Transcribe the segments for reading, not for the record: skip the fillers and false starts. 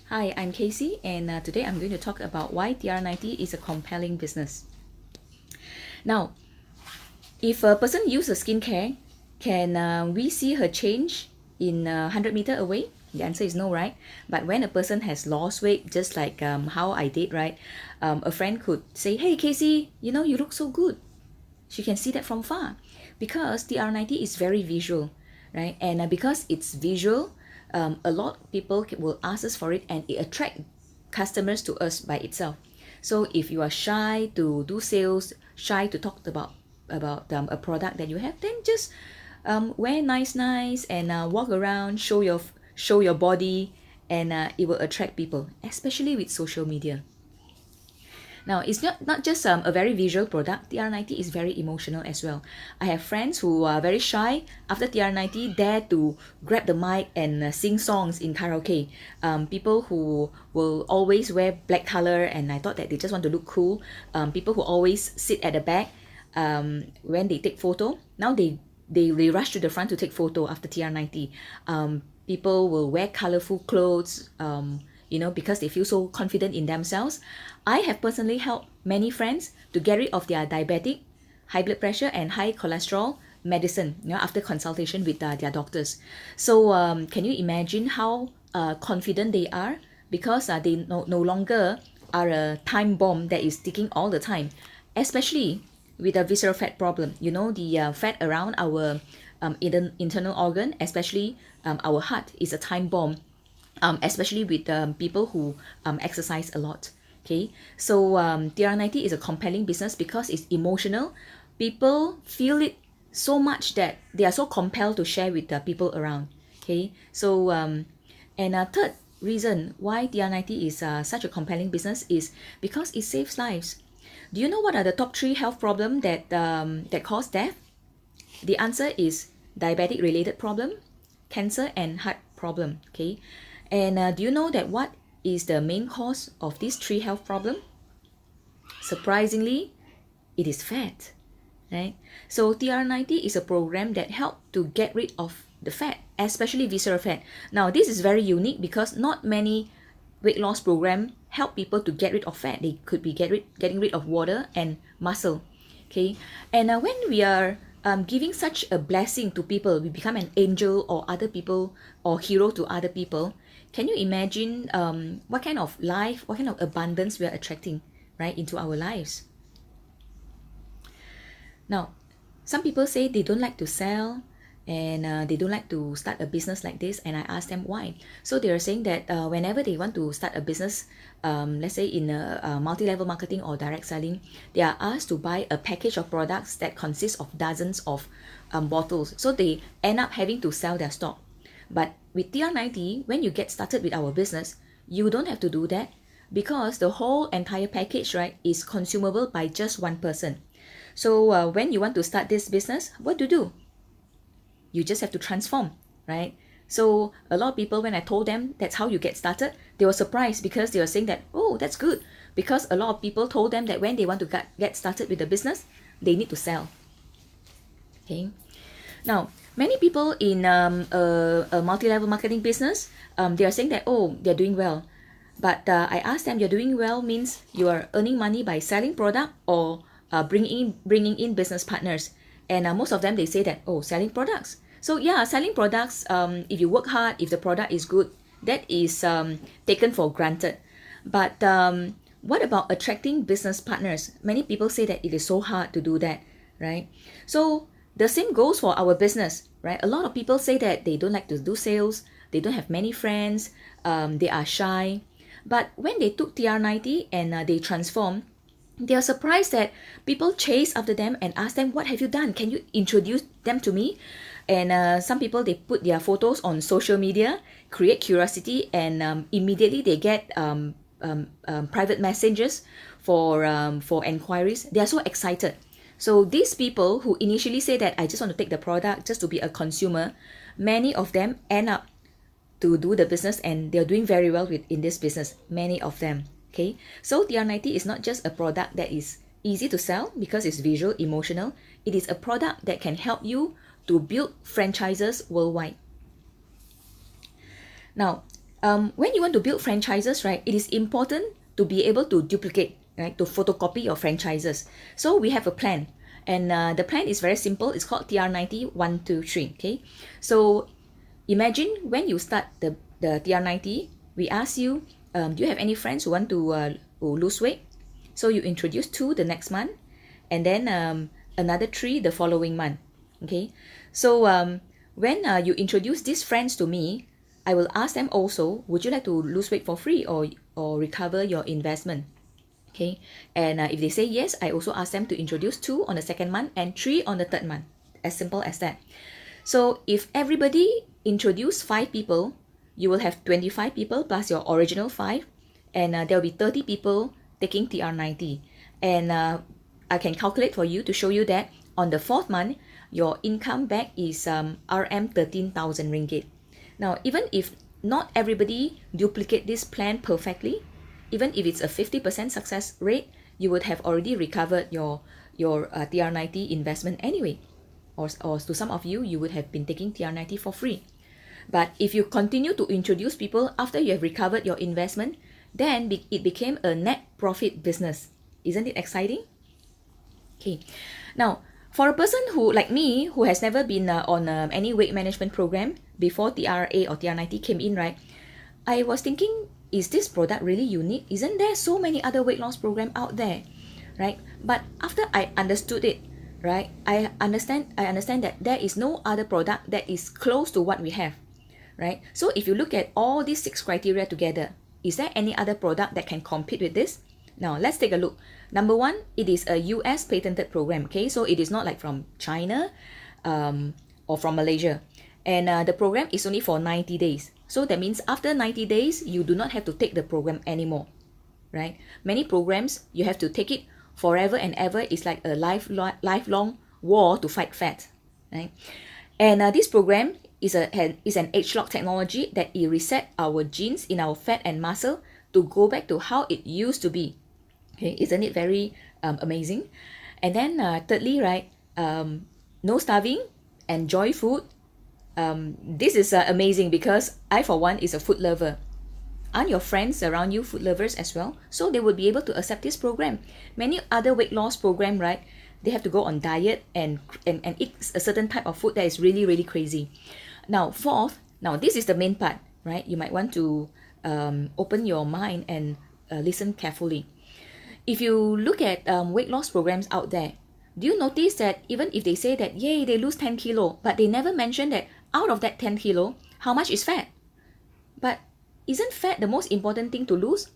Hi, I'm Casey, and today I'm going to talk about why TR90 is a compelling business. Now, if a person uses skincare, can we see her change in 100 meter away? The answer is no, right? But when a person has lost weight, just like how I did, right? A friend could say, "Hey, Casey, you look so good." She can see that from far because TR90 is very visual, right? And because it's visual, a lot of people will ask us for it, and it attract customers to us by itself. So if you are shy to do sales, shy to talk about a product that you have, then just wear nice and walk around, show your body, and it will attract people, especially with social media. Now, it's not just a very visual product. TR90 is very emotional as well. I have friends who are very shy. After TR90, dare to grab the mic and sing songs in karaoke. People who will always wear black color, and I thought that they just want to look cool. People who always sit at the back when they take photo. Now they rush to the front to take photo after TR90. People will wear colorful clothes. Because they feel so confident in themselves. I have personally helped many friends to get rid of their diabetic, high blood pressure, and high cholesterol medicine, after consultation with their doctors. So can you imagine how confident they are? Because they no longer are a time bomb that is ticking all the time, especially with a visceral fat problem. The fat around our internal organ, especially our heart, is a time bomb, especially with people who exercise a lot. Okay, so TR90 is a compelling business because it's emotional. People feel it so much that they are so compelled to share with the people around. Okay, so and a third reason why TR90 is such a compelling business is because it saves lives. Do you know what are the top 3 health problems that cause death? The answer is diabetic related problem, cancer, and heart problem. Okay, and do you know that what is the main cause of these 3 health problem? Surprisingly, it is fat, right? So TR90 is a program that help to get rid of the fat, especially visceral fat. Now this is very unique because not many weight loss program help people to get rid of fat. They could be getting rid of water and muscle. Okay, and when we are giving such a blessing to people, we become an angel or other people or hero to other people. Can you imagine what kind of life, what kind of abundance we are attracting, right, into our lives? Now, some people say they don't like to sell, and they don't like to start a business like this, and I asked them why. So they are saying that whenever they want to start a business, let's say in a multi-level marketing or direct selling, they are asked to buy a package of products that consists of dozens of bottles. So they end up having to sell their stock. But with TR90, when you get started with our business, you don't have to do that because the whole entire package, right, is consumable by just one person. So when you want to start this business, what to do? You just have to transform, right? So a lot of people, when I told them that's how you get started, they were surprised because they were saying that, oh, that's good. Because a lot of people told them that when they want to get started with the business, they need to sell. Okay. Now, many people in a multi-level marketing business, they are saying that, oh, they're doing well. But I asked them, you're doing well means you are earning money by selling product or bringing in business partners. And most of them, they say that, oh, selling products. So yeah, selling products, if you work hard, if the product is good, that is taken for granted. But what about attracting business partners? Many people say that it is so hard to do that, right? So the same goes for our business, right? A lot of people say that they don't like to do sales, they don't have many friends, they are shy. But when they took TR90 and they transformed, they are surprised that people chase after them and ask them, what have you done? Can you introduce them to me? And some people, they put their photos on social media, create curiosity, and immediately they get private messages for inquiries. They are so excited. So these people who initially say that I just want to take the product just to be a consumer, many of them end up to do the business, and they're doing very well in this business, many of them. Okay, so TR90 is not just a product that is easy to sell because it's visual, emotional. It is a product that can help you to build franchises worldwide. Now, when you want to build franchises, right, it is important to be able to duplicate, right, to photocopy your franchises. So we have a plan, and the plan is very simple. It's called TR90 1, 2, 3. Okay, so imagine when you start the TR90, we ask you, do you have any friends who want to lose weight? So you introduce 2 the next month, and then another 3 the following month. Okay, so when you introduce these friends to me, I will ask them also, would you like to lose weight for free or recover your investment? Okay, and if they say yes, I also ask them to introduce 2 on the second month and 3 on the third month. As simple as that. So if everybody introduce 5 people, you will have 25 people plus your original 5, and there will be 30 people taking TR90. And I can calculate for you to show you that on the 4th month, your income back is RM 13,000 ringgit. Now, even if not everybody duplicate this plan perfectly, even if it's a 50% success rate, you would have already recovered your TR90 investment anyway. Or to some of you, you would have been taking TR90 for free. But if you continue to introduce people after you have recovered your investment, then it became a net profit business. Isn't it exciting? Okay. Now, for a person who, like me, who has never been on any weight management program before TRA or TR90 came in, right? I was thinking, is this product really unique? Isn't there so many other weight loss programs out there, right? But after I understood it, right, I understand that there is no other product that is close to what we have, right? So if you look at all these 6 criteria together, is there any other product that can compete with this? Now, let's take a look. Number 1, it is a US patented program, okay? So it is not like from China or from Malaysia. And the program is only for 90 days. So that means after 90 days, you do not have to take the program anymore, right? Many programs, you have to take it forever and ever. It's like a lifelong war to fight fat, right? And this program is an age-lock technology that it reset our genes in our fat and muscle to go back to how it used to be. Okay, isn't it very amazing? And then thirdly, right, no starving, enjoy food. This is amazing because I, for one, is a food lover. Aren't your friends around you food lovers as well? So they would be able to accept this program. Many other weight loss program, right, they have to go on diet and eat a certain type of food that is really, really crazy. Now, fourth, now this is the main part, right? You might want to open your mind and listen carefully. If you look at weight loss programs out there, do you notice that even if they say that, yay, they lose 10 kilo, but they never mention that out of that 10 kilo, how much is fat? But isn't fat the most important thing to lose,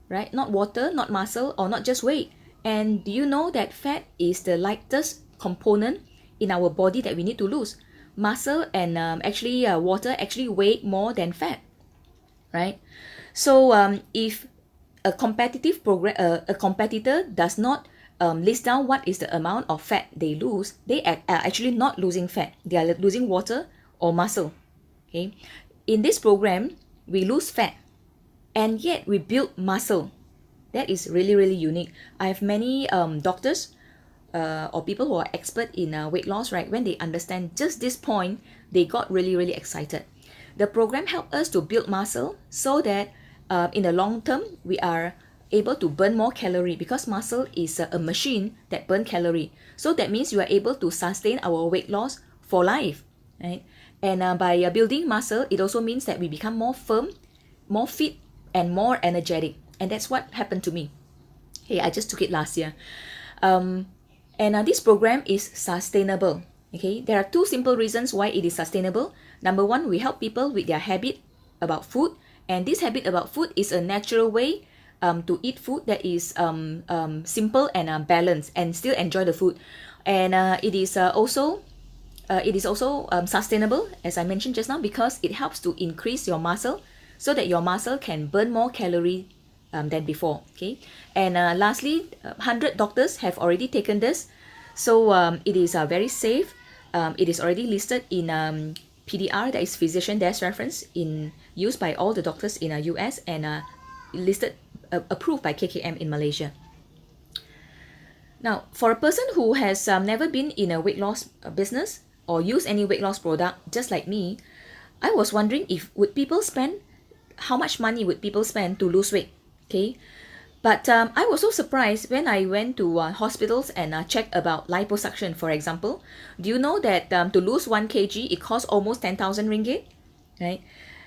right? Not water, not muscle, or not just weight. And do you know that fat is the lightest component in our body that we need to lose? Muscle and water actually weigh more than fat, right? So if a competitor does not list down what is the amount of fat they lose, they are actually not losing fat. They are losing water or muscle. Okay, in this program, we lose fat, and yet we build muscle. That is really, really unique. I have many doctors or people who are expert in weight loss, right? When they understand just this point, they got really, really excited. The program helped us to build muscle so that in the long term, we are able to burn more calorie because muscle is a machine that burn calorie. So that means you are able to sustain our weight loss for life, right? And by building muscle, it also means that we become more firm, more fit, and more energetic. And that's what happened to me. Hey, I just took it last year. This program is sustainable. Okay, there are 2 simple reasons why it is sustainable. Number 1, we help people with their habit about food. And this habit about food is a natural way to eat food that is simple and balanced and still enjoy the food. And it is also sustainable, as I mentioned just now, because it helps to increase your muscle so that your muscle can burn more calorie than before. Okay, and lastly, 100 doctors have already taken this, so it is very safe. It is already listed in PDR, that is physician desk reference, in used by all the doctors in US, and listed approved by KKM in Malaysia. Now, for a person who has never been in a weight loss business or use any weight loss product, just like me, I was wondering if would people spend how much money would people spend to lose weight? Okay, but I was so surprised when I went to hospitals and checked about liposuction, for example. Do you know that to lose 1 kg, it costs almost 10,000 ringgit, right?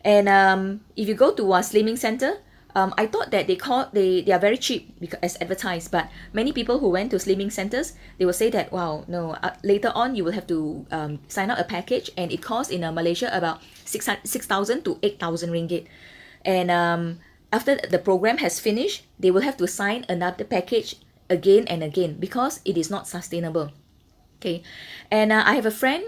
And if you go to a slimming center, I thought that they are very cheap because as advertised, but many people who went to slimming centers, they will say that, wow, no, later on you will have to sign up a package, and it costs in Malaysia about 6,000 to 8,000 ringgit. And after the program has finished, they will have to sign another package again and again because it is not sustainable. Okay, and I have a friend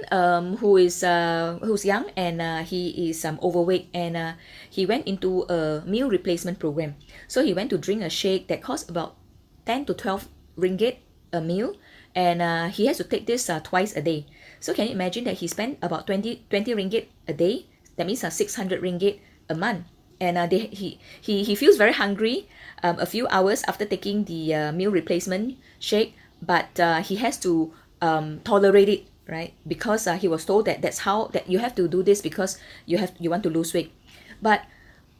who's young, and he is overweight, and he went into a meal replacement program. So he went to drink a shake that cost about 10 to 12 ringgit a meal, and he has to take this twice a day. So can you imagine that he spent about 20 ringgit a day? That means 600 ringgit a month. And he feels very hungry a few hours after taking the meal replacement shake, but he has to tolerate it, right? Because he was told that that's how that you have to do this because you want to lose weight. But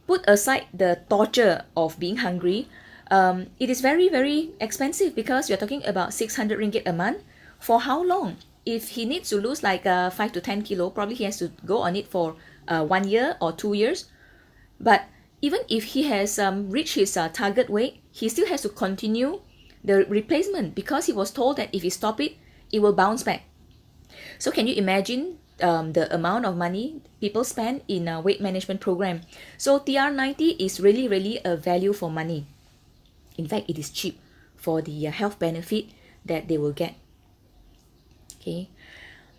put aside the torture of being hungry, it is very, very expensive because you're talking about 600 ringgit a month. For how long? If he needs to lose like 5 to 10 kilo, probably he has to go on it for 1 year or 2 years. But even if he has reached his target weight, he still has to continue the replacement because he was told that if he stop it, it will bounce back. So can you imagine the amount of money people spend in a weight management program? So TR90 is really, really a value for money. In fact, it is cheap for the health benefit that they will get. Okay,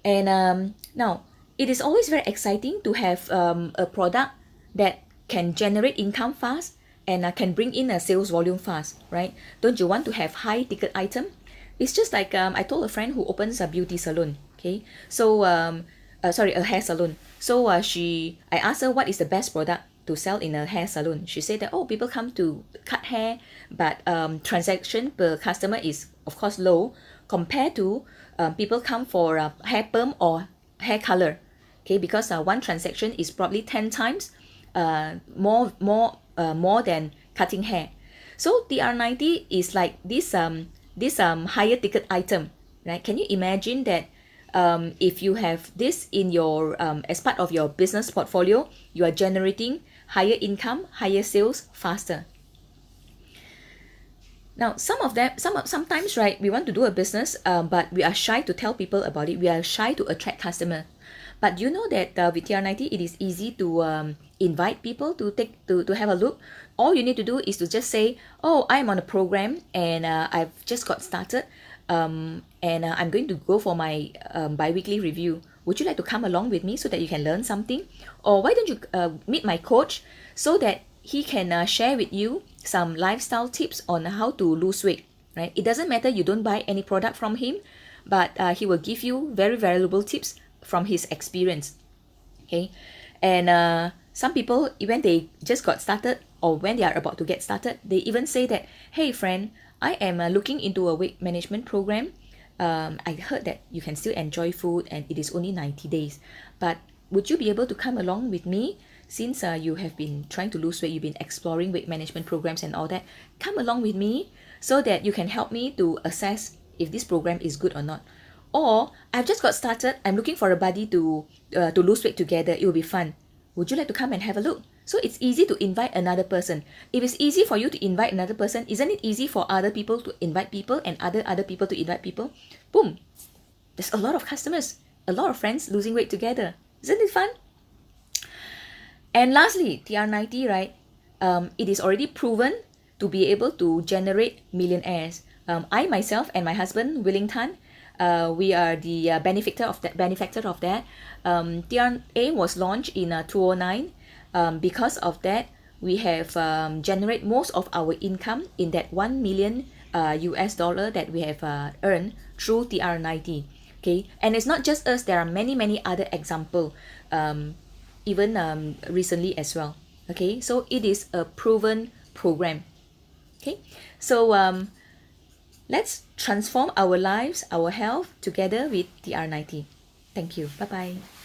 and now it is always very exciting to have a product that can generate income fast and can bring in a sales volume fast, right? Don't you want to have high ticket item? It's just like I told a friend who opens a beauty salon, okay? So sorry, a hair salon. So I asked her what is the best product to sell in a hair salon. She said that, oh, people come to cut hair, but transaction per customer is of course low compared to people come for hair perm or hair color, okay? Because one transaction is probably 10 times more than cutting hair. So TR90 is like this higher ticket item, right? Can you imagine that if you have this in your as part of your business portfolio, you are generating higher income, higher sales faster. Now, sometimes, right, we want to do a business, but we are shy to tell people about it. We are shy to attract customer. But you know that with TR90, it is easy to invite people to have a look. All you need to do is to just say, oh, I'm on a program and I've just got started, and I'm going to go for my bi-weekly review. Would you like to come along with me so that you can learn something? Or why don't you meet my coach so that he can share with you some lifestyle tips on how to lose weight, right? It doesn't matter you don't buy any product from him, but he will give you very valuable tips from his experience, okay? And some people, when they just got started or when they are about to get started, they even say that, hey friend, I am looking into a weight management program. I heard that you can still enjoy food and it is only 90 days, but would you be able to come along with me? Since you have been trying to lose weight, you've been exploring weight management programs and all that, come along with me so that you can help me to assess if this program is good or not. Or I've just got started, I'm looking for a buddy to lose weight together. It will be fun. Would you like to come and have a look? So it's easy to invite another person. If it's easy for you to invite another person, isn't it easy for other people to invite people and other people to invite people? Boom! There's a lot of customers, a lot of friends losing weight together. Isn't it fun? And lastly, TR90, right? It is already proven to be able to generate millionaires. I myself and my husband, Willing Tan, we are the benefactor of that. TRA was launched in 2009. Because of that, we have generate most of our income in that 1 million US dollar that we have earned through TR90. Okay, and it's not just us. There are many other examples. Even recently as well. Okay, so it is a proven program. Okay, so let's transform our lives, our health together with TR90. Thank you. Bye bye.